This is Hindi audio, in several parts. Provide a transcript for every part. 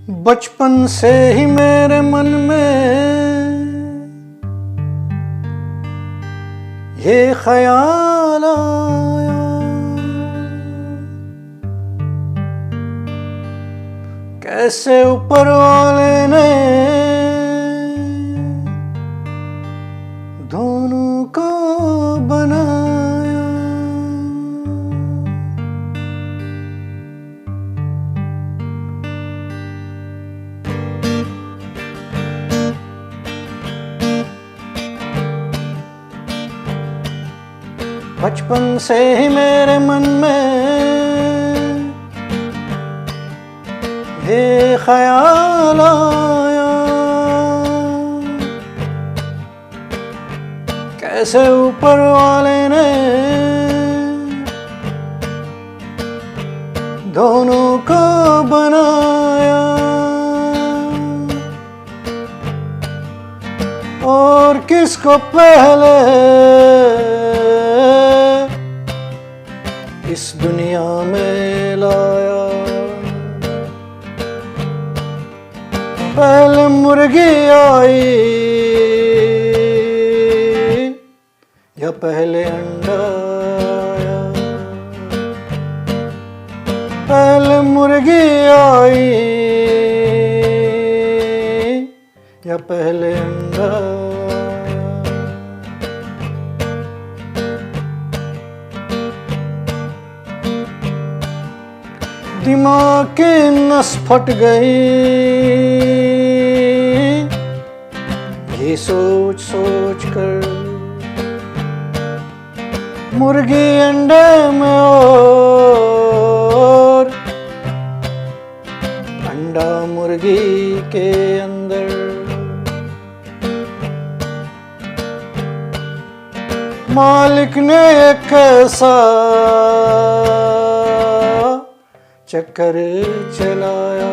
बचपन से ही मेरे मन में ये ख्याल आया, कैसे ऊपर वाले ने दोनों को बनाया। बचपन से ही मेरे मन में ये ख्याल आया, कैसे ऊपर वाले ने दोनों को बनाया। और किसको पहले इस दुनिया में लाया। पहले मुर्गी आई या पहले अंडा आया। पहले मुर्गी आई या पहले अंडा आया। दिमाग की नस फट गई ये सोच सोच कर, मुर्गी अंडे में और अंडा मुर्गी के अंदर। मालिक ने एक ऐसा चक्कर चलाया।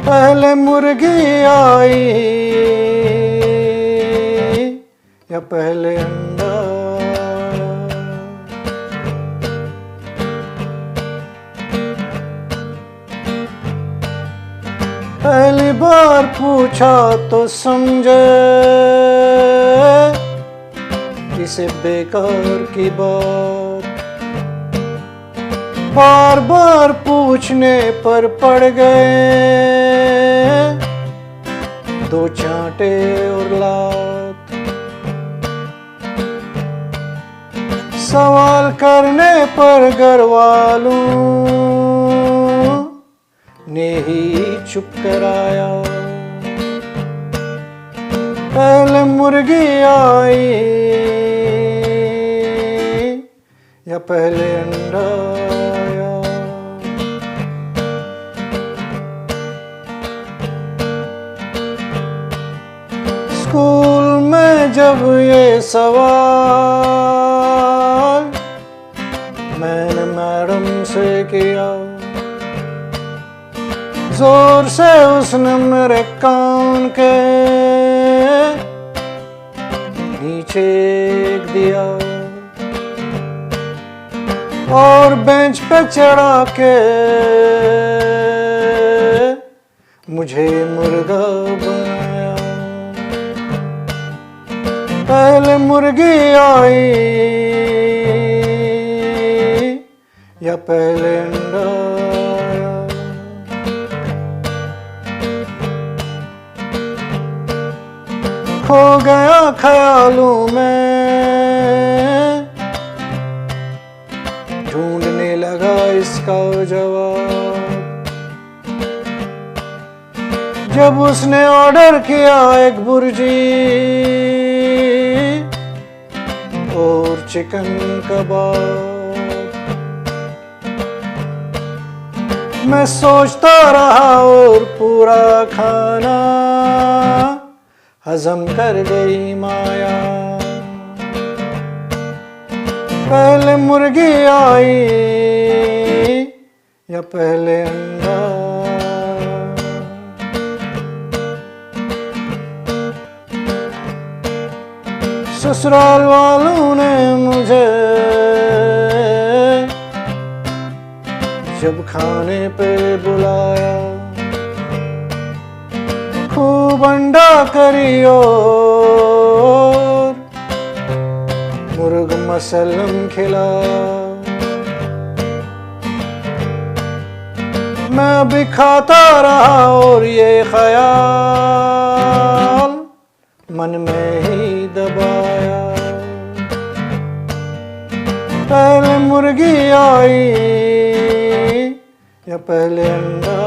पहले मुर्गी आई या पहले अंडा। पहली बार पूछा तो समझे किसे बेकार की बात, बार बार पूछने पर पड़ गए दो चांटे और लात। सवाल करने पर घर वालों ने ही चुप कराया। पहले मुर्गी आई या पहले अंडा आया। स्कूल में जब ये सवाल मैंने मैडम से किया, जोर से उसने मेरे कान के नीचे दिया और बेंच पे चढ़ा के मुझे मुर्गा बनाया। पहले मुर्गी आई या पहले अंडा आया। खो गया ख्यालों में, ढूंढने लगा इसका जवाब। जब उसने ऑर्डर किया एक बुर्जी और चिकन कबाब, मैं सोचता रहा और पूरा खाना हजम कर गई माया। पहले मुर्गी आई या पहले अंडा। ससुराल वालों ने मुझे जब खाने पे बुलाया, खूब अंडा करी और मुर्ग मसल्लम खिलाया। मैं भी खाता रहा और ये ख्याल मन में ही दबाया, पहले मुर्गी आई या पहले अंडा।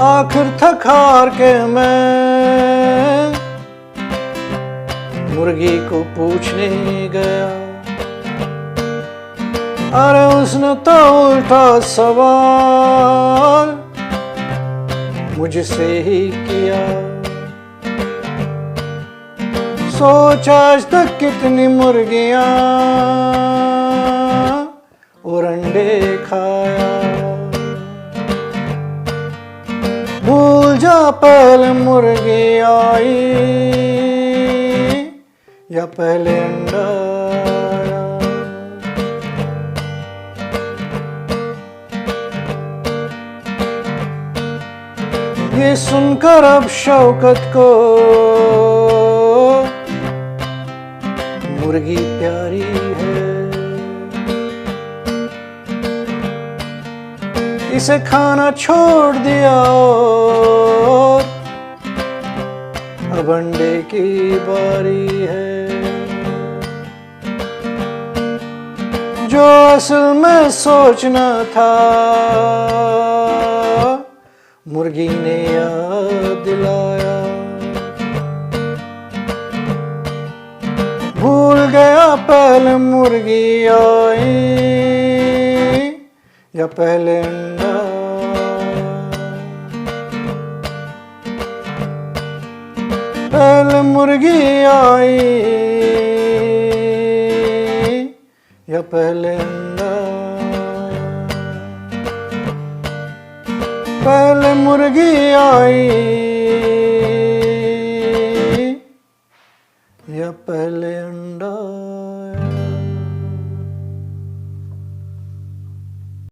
आखिर थक हार के मैं मुर्गी को पूछने गया, अरे उसने तो उल्टा सवाल मुझसे ही किया। सोच आज तक कितनी मुर्गियां और अंडे खाया। भूल जा पहले मुर्गी आई या पहले अंडा आया। ये सुनकर अब शौकत को मुर्गी प्यारी है, इसे खाना छोड़ दिया और अब अंडे की बारी है। जो असल में सोचना था मुर्गी ने याद दिलाया। भूल गया पहले मुर्गी आई या पहले अंडा। पहले मुर्गी आई या पहले अंडा। पहले मुर्गी आई या पहले अंडा।